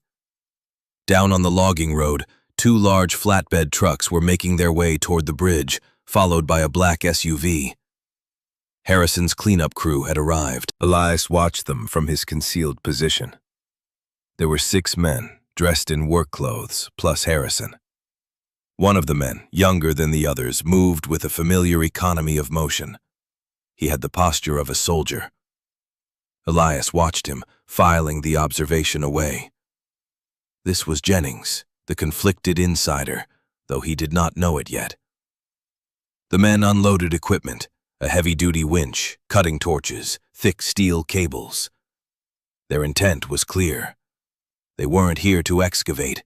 Down on the logging road, 2 large flatbed trucks were making their way toward the bridge, followed by a black SUV. Harrison's cleanup crew had arrived. Elias watched them from his concealed position. There were 6 men, dressed in work clothes, plus Harrison. One of the men, younger than the others, moved with a familiar economy of motion. He had the posture of a soldier. Elias watched him, filing the observation away. This was Jennings, the conflicted insider, though he did not know it yet. The men unloaded equipment, a heavy-duty winch, cutting torches, thick steel cables. Their intent was clear. They weren't here to excavate.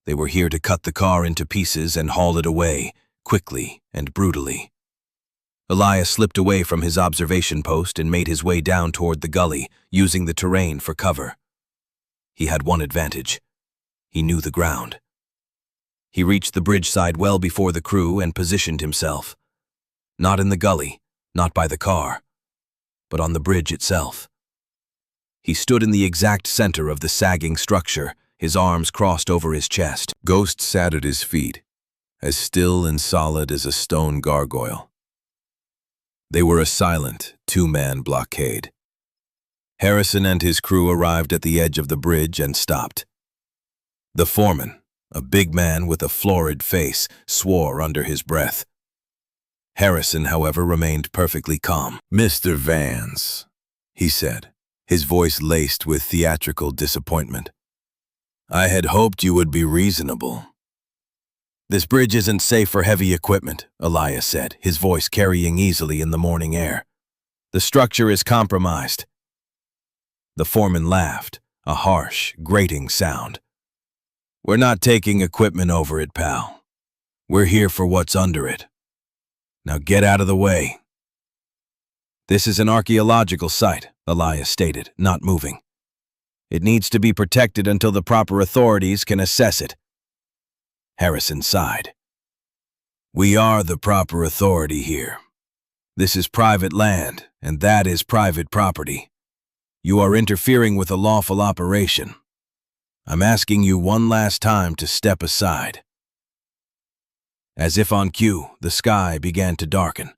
They were here to cut the car into pieces and haul it away, quickly and brutally. Elias slipped away from his observation post and made his way down toward the gully, using the terrain for cover. He had one advantage. He knew the ground. He reached the bridge side well before the crew and positioned himself. Not in the gully, not by the car, but on the bridge itself. He stood in the exact center of the sagging structure, his arms crossed over his chest. Ghost sat at his feet, as still and solid as a stone gargoyle. They were a silent, 2-man blockade. Harrison and his crew arrived at the edge of the bridge and stopped. The foreman, a big man with a florid face, swore under his breath. Harrison, however, remained perfectly calm. "Mr. Vance," he said, his voice laced with theatrical disappointment. "I had hoped you would be reasonable." "This bridge isn't safe for heavy equipment," Elias said, his voice carrying easily in the morning air. "The structure is compromised." The foreman laughed, a harsh, grating sound. "We're not taking equipment over it, pal. We're here for what's under it. Now get out of the way." "This is an archaeological site," Elias stated, not moving. "It needs to be protected until the proper authorities can assess it." Harrison sighed. "We are the proper authority here. This is private land, and that is private property. You are interfering with a lawful operation. I'm asking you one last time to step aside." As if on cue, the sky began to darken.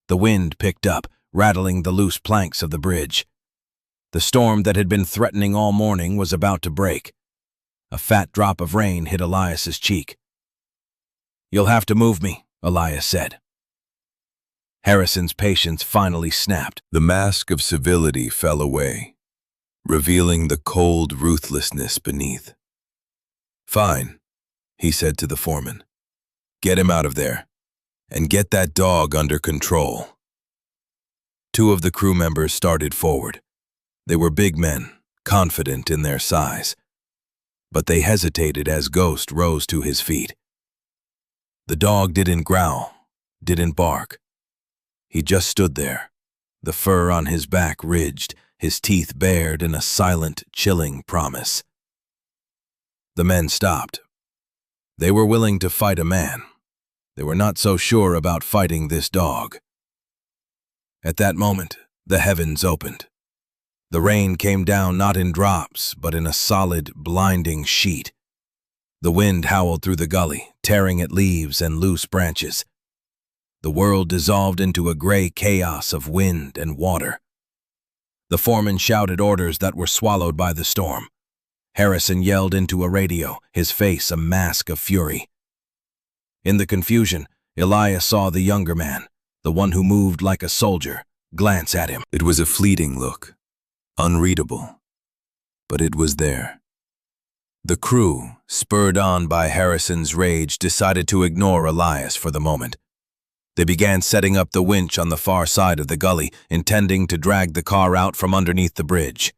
The wind picked up, rattling the loose planks of the bridge. The storm that had been threatening all morning was about to break. A fat drop of rain hit Elias's cheek. "You'll have to move me," Elias said. Harrison's patience finally snapped. The mask of civility fell away, revealing the cold ruthlessness beneath. "Fine," he said to the foreman. "Get him out of there, and get that dog under control." 2 of the crew members started forward. They were big men, confident in their size. But they hesitated as Ghost rose to his feet. The dog didn't growl, didn't bark. He just stood there, the fur on his back ridged, his teeth bared in a silent, chilling promise. The men stopped. They were willing to fight a man. They were not so sure about fighting this dog. At that moment, the heavens opened. The rain came down not in drops, but in a solid, blinding sheet. The wind howled through the gully, tearing at leaves and loose branches. The world dissolved into a gray chaos of wind and water. The foreman shouted orders that were swallowed by the storm. Harrison yelled into a radio, his face a mask of fury. In the confusion, Elias saw the younger man, the one who moved like a soldier, glance at him. It was a fleeting look, unreadable, but it was there. The crew, spurred on by Harrison's rage, decided to ignore Elias for the moment. They began setting up the winch on the far side of the gully, intending to drag the car out from underneath the bridge.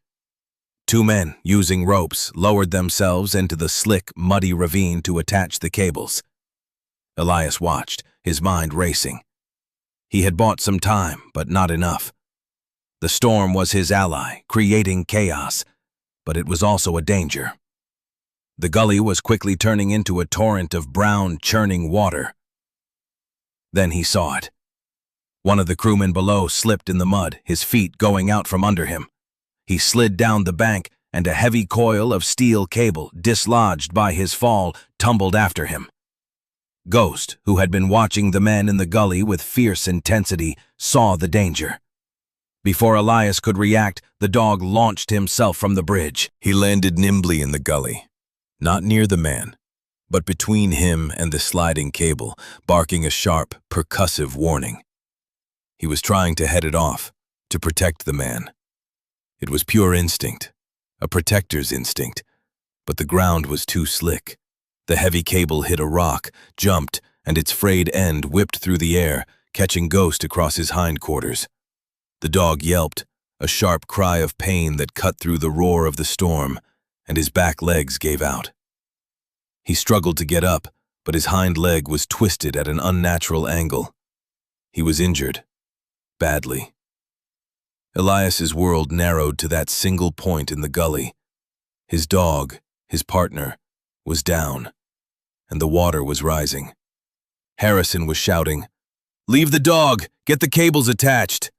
Two men, using ropes, lowered themselves into the slick, muddy ravine to attach the cables. Elias watched, his mind racing. He had bought some time, but not enough. The storm was his ally, creating chaos, but it was also a danger. The gully was quickly turning into a torrent of brown, churning water. Then he saw it. One of the crewmen below slipped in the mud, his feet going out from under him. He slid down the bank, and a heavy coil of steel cable, dislodged by his fall, tumbled after him. Ghost, who had been watching the men in the gully with fierce intensity, saw the danger. Before Elias could react, the dog launched himself from the bridge. He landed nimbly in the gully, not near the man, but between him and the sliding cable, barking a sharp, percussive warning. He was trying to head it off, to protect the man. It was pure instinct, a protector's instinct, but the ground was too slick. The heavy cable hit a rock, jumped, and its frayed end whipped through the air, catching Ghost across his hindquarters. The dog yelped, a sharp cry of pain that cut through the roar of the storm, and his back legs gave out. He struggled to get up, but his hind leg was twisted at an unnatural angle. He was injured, badly. Elias's world narrowed to that single point in the gully. His dog, his partner, was down, and the water was rising. Harrison was shouting, "Leave the dog! Get the cables attached!"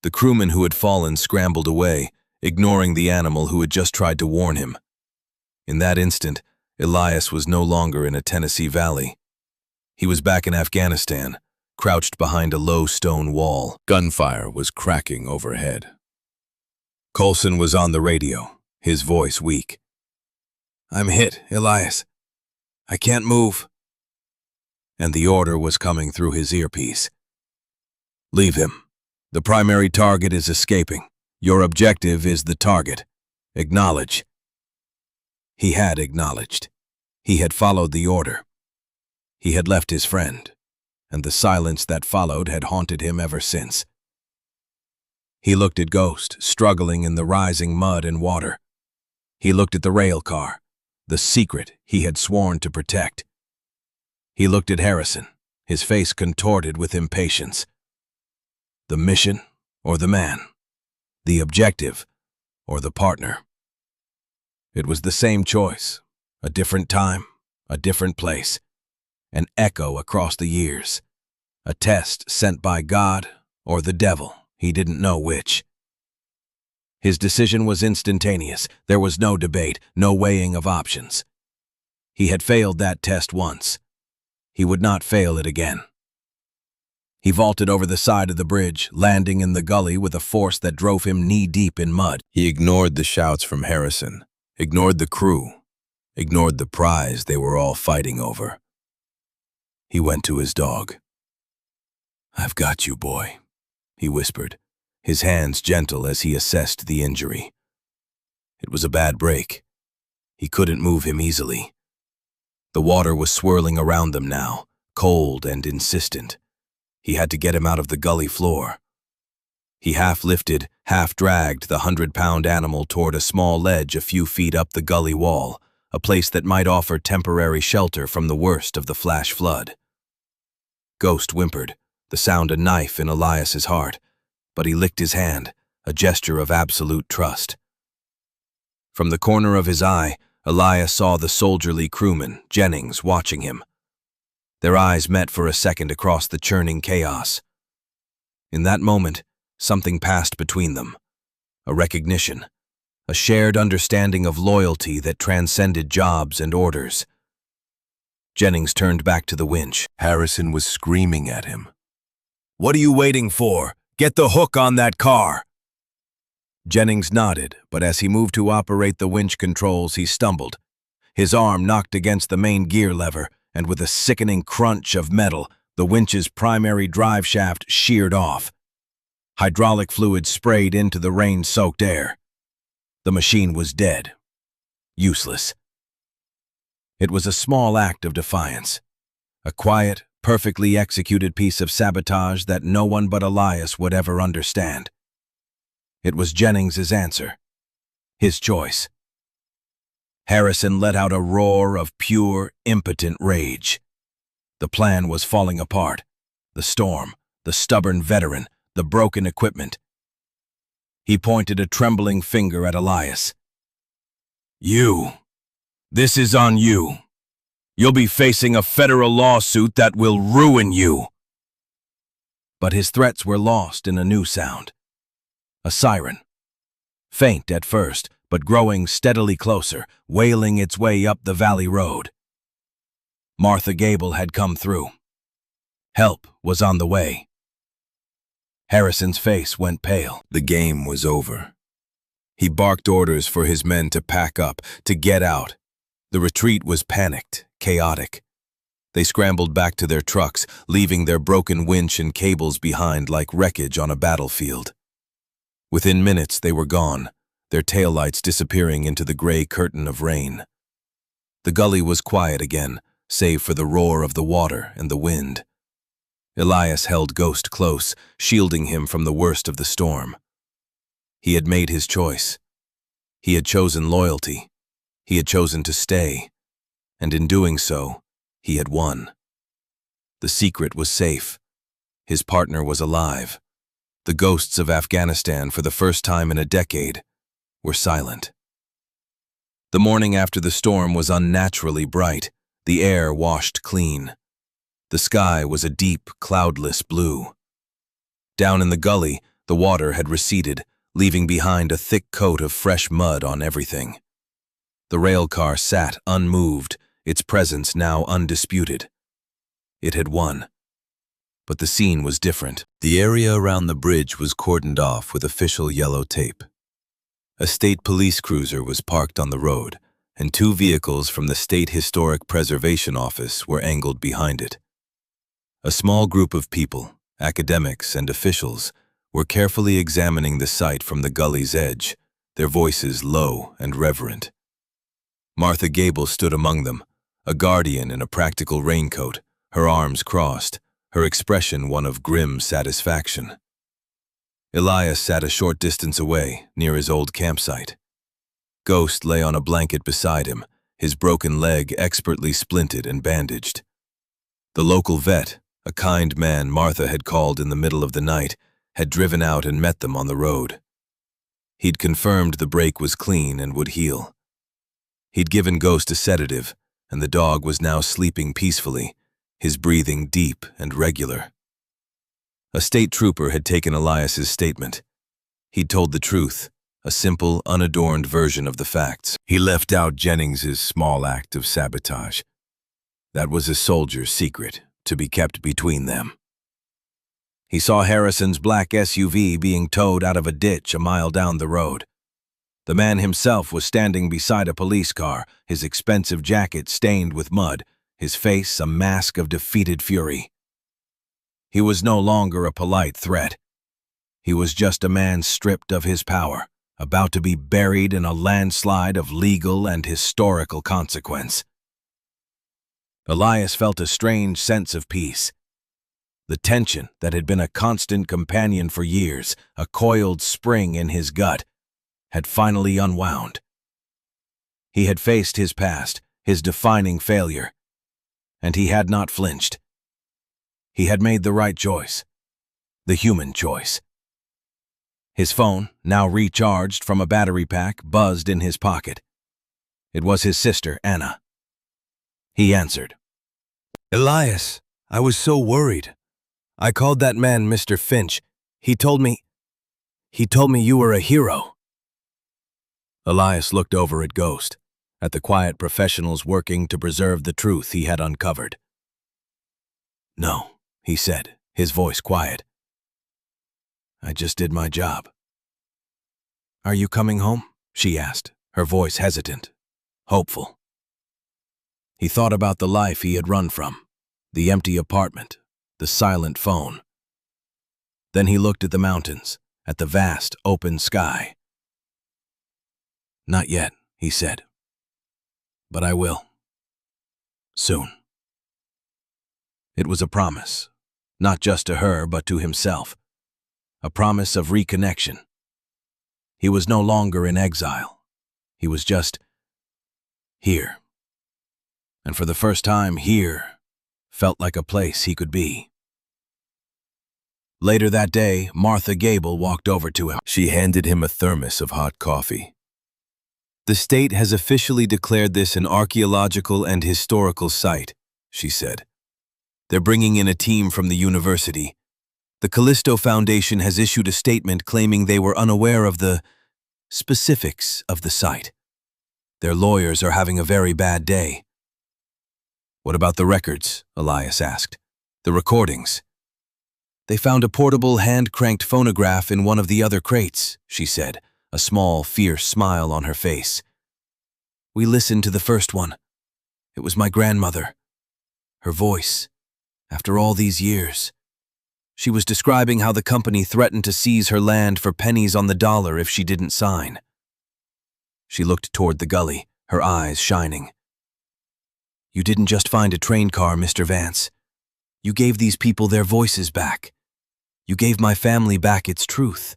The crewman who had fallen scrambled away, ignoring the animal who had just tried to warn him. In that instant, Elias was no longer in a Tennessee valley. He was back in Afghanistan, crouched behind a low stone wall. Gunfire was cracking overhead. Coulson was on the radio, his voice weak. "I'm hit, Elias. I can't move." And the order was coming through his earpiece. "Leave him. The primary target is escaping. Your objective is the target. Acknowledge." He had acknowledged. He had followed the order. He had left his friend, and the silence that followed had haunted him ever since. He looked at Ghost, struggling in the rising mud and water. He looked at the rail car, the secret he had sworn to protect. He looked at Harrison, his face contorted with impatience. The mission or the man? The objective or the partner? It was the same choice, a different time, a different place, an echo across the years, a test sent by God or the devil, he didn't know which. His decision was instantaneous. There was no debate, no weighing of options. He had failed that test once. He would not fail it again. He vaulted over the side of the bridge, landing in the gully with a force that drove him knee-deep in mud. He ignored the shouts from Harrison, ignored the crew, ignored the prize they were all fighting over. He went to his dog. "I've got you, boy," he whispered, his hands gentle as he assessed the injury. It was a bad break. He couldn't move him easily. The water was swirling around them now, cold and insistent. He had to get him out of the gully floor. He half-lifted, half-dragged the 100-pound animal toward a small ledge a few feet up the gully wall, a place that might offer temporary shelter from the worst of the flash flood. Ghost whimpered, the sound a knife in Elias's heart, but he licked his hand, a gesture of absolute trust. From the corner of his eye, Elias saw the soldierly crewman, Jennings, watching him. Their eyes met for a second across the churning chaos. In that moment, something passed between them. A recognition, a shared understanding of loyalty that transcended jobs and orders. Jennings turned back to the winch. Harrison was screaming at him. "What are you waiting for? Get the hook on that car!" Jennings nodded, but as he moved to operate the winch controls, he stumbled. His arm knocked against the main gear lever, and with a sickening crunch of metal, the winch's primary drive shaft sheared off. Hydraulic fluid sprayed into the rain-soaked air. The machine was dead. Useless. It was a small act of defiance. A quiet, perfectly executed piece of sabotage that no one but Elias would ever understand. It was Jennings's answer. His choice. Harrison let out a roar of pure, impotent rage. The plan was falling apart. The storm, the stubborn veteran, the broken equipment. He pointed a trembling finger at Elias. "You. This is on you. You'll be facing a federal lawsuit that will ruin you." But his threats were lost in a new sound. A siren. Faint at first, but growing steadily closer, wailing its way up the valley road. Martha Gable had come through. Help was on the way. Harrison's face went pale. The game was over. He barked orders for his men to pack up, to get out. The retreat was panicked, chaotic. They scrambled back to their trucks, leaving their broken winch and cables behind like wreckage on a battlefield. Within minutes they were gone, their taillights disappearing into the gray curtain of rain. The gully was quiet again, save for the roar of the water and the wind. Elias held Ghost close, shielding him from the worst of the storm. He had made his choice. He had chosen loyalty. He had chosen to stay. And in doing so, he had won. The secret was safe. His partner was alive. The ghosts of Afghanistan, for the first time in a decade, were silent. The morning after the storm was unnaturally bright, the air washed clean. The sky was a deep, cloudless blue. Down in the gully, the water had receded, leaving behind a thick coat of fresh mud on everything. The rail car sat unmoved, its presence now undisputed. It had won. But the scene was different. The area around the bridge was cordoned off with official yellow tape. A state police cruiser was parked on the road, and 2 vehicles from the State Historic Preservation Office were angled behind it. A small group of people, academics and officials, were carefully examining the site from the gully's edge, their voices low and reverent. Martha Gable stood among them, a guardian in a practical raincoat, her arms crossed, her expression one of grim satisfaction. Elias sat a short distance away, near his old campsite. Ghost lay on a blanket beside him, his broken leg expertly splinted and bandaged. The local vet, a kind man Martha had called in the middle of the night, had driven out and met them on the road. He'd confirmed the break was clean and would heal. He'd given Ghost a sedative, and the dog was now sleeping peacefully, his breathing deep and regular. A state trooper had taken Elias's statement. He'd told the truth, a simple, unadorned version of the facts. He left out Jennings's small act of sabotage. That was a soldier's secret, to be kept between them. He saw Harrison's black SUV being towed out of a ditch a mile down the road. The man himself was standing beside a police car, his expensive jacket stained with mud, his face a mask of defeated fury. He was no longer a polite threat. He was just a man stripped of his power, about to be buried in a landslide of legal and historical consequence. Elias felt a strange sense of peace. The tension that had been a constant companion for years, a coiled spring in his gut, had finally unwound. He had faced his past, his defining failure, and he had not flinched. He had made the right choice, the human choice. His phone, now recharged from a battery pack, buzzed in his pocket. It was his sister, Anna. He answered. "Elias, I was so worried. I called that man Mr. Finch. He told me you were a hero." Elias looked over at Ghost, at the quiet professionals working to preserve the truth he had uncovered. "No," he said, his voice quiet. "I just did my job." "Are you coming home?" she asked, her voice hesitant, hopeful. He thought about the life he had run from, the empty apartment, the silent phone. Then he looked at the mountains, at the vast, open sky. "Not yet," he said. "But I will. Soon." It was a promise, not just to her, but to himself. A promise of reconnection. He was no longer in exile. He was just here. And for the first time, here felt like a place he could be. Later that day, Martha Gable walked over to him. She handed him a thermos of hot coffee. "The state has officially declared this an archaeological and historical site," she said. "They're bringing in a team from the university. The Callisto Foundation has issued a statement claiming they were unaware of the specifics of the site. Their lawyers are having a very bad day." "What about the records?" Elias asked. "The recordings?" "They found a portable hand-cranked phonograph in one of the other crates," she said, a small, fierce smile on her face. "We listened to the first one. It was my grandmother. Her voice, after all these years. She was describing how the company threatened to seize her land for pennies on the dollar if she didn't sign." She looked toward the gully, her eyes shining. "You didn't just find a train car, Mr. Vance. You gave these people their voices back. You gave my family back its truth."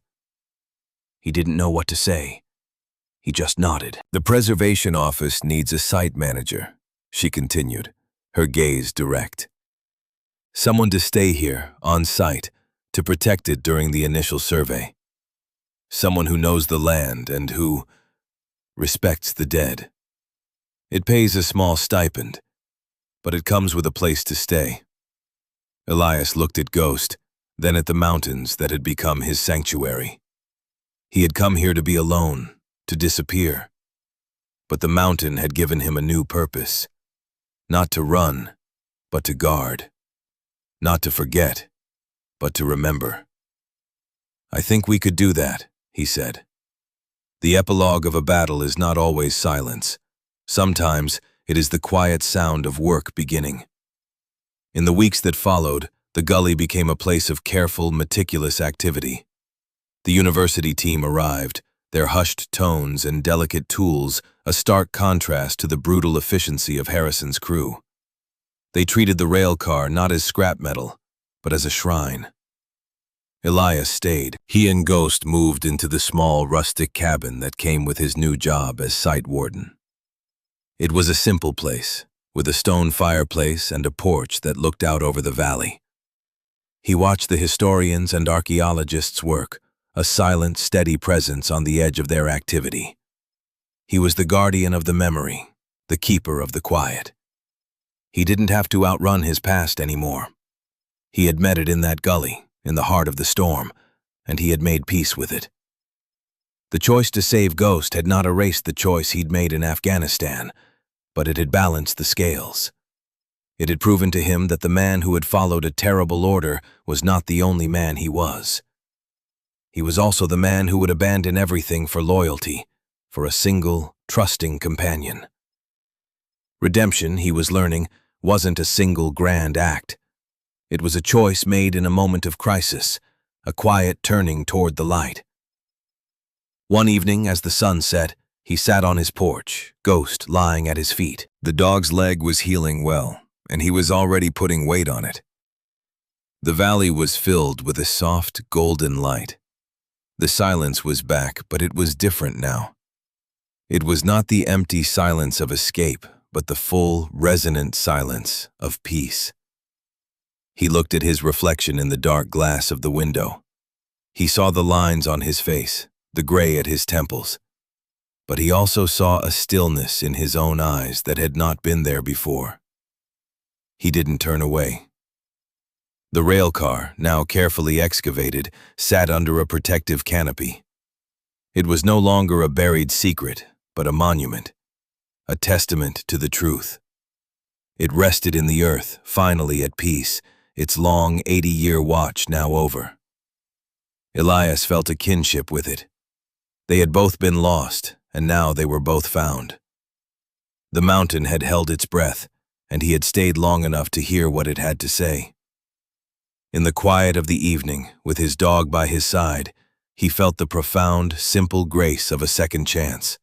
He didn't know what to say. He just nodded. "The preservation office needs a site manager," she continued, her gaze direct. "Someone to stay here, on site, to protect it during the initial survey. Someone who knows the land and who respects the dead. It pays a small stipend, but it comes with a place to stay." Elias looked at Ghost, then at the mountains that had become his sanctuary. He had come here to be alone, to disappear. But the mountain had given him a new purpose. Not to run, but to guard. Not to forget, but to remember. "I think we could do that," he said. "The epilogue of a battle is not always silence. Sometimes it is the quiet sound of work beginning." In the weeks that followed, the gully became a place of careful, meticulous activity. The university team arrived, their hushed tones and delicate tools a stark contrast to the brutal efficiency of Harrison's crew. They treated the rail car not as scrap metal, but as a shrine. Elias stayed. He and Ghost moved into the small, rustic cabin that came with his new job as site warden. It was a simple place, with a stone fireplace and a porch that looked out over the valley. He watched the historians and archaeologists work, a silent, steady presence on the edge of their activity. He was the guardian of the memory, the keeper of the quiet. He didn't have to outrun his past anymore. He had met it in that gully, in the heart of the storm, and he had made peace with it. The choice to save Ghost had not erased the choice he'd made in Afghanistan, but it had balanced the scales. It had proven to him that the man who had followed a terrible order was not the only man he was. He was also the man who would abandon everything for loyalty, for a single, trusting companion. Redemption, he was learning, wasn't a single grand act. It was a choice made in a moment of crisis, a quiet turning toward the light. One evening, as the sun set, he sat on his porch, Ghost lying at his feet. The dog's leg was healing well, and he was already putting weight on it. The valley was filled with a soft, golden light. The silence was back, but it was different now. It was not the empty silence of escape, but the full, resonant silence of peace. He looked at his reflection in the dark glass of the window. He saw the lines on his face, the gray at his temples. But he also saw a stillness in his own eyes that had not been there before. He didn't turn away. The rail car, now carefully excavated, sat under a protective canopy. It was no longer a buried secret, but a monument, a testament to the truth. It rested in the earth, finally at peace, its long 80-year watch now over. Elias felt a kinship with it. They had both been lost, and now they were both found. The mountain had held its breath, and he had stayed long enough to hear what it had to say. In the quiet of the evening, with his dog by his side, he felt the profound, simple grace of a second chance.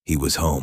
He was home.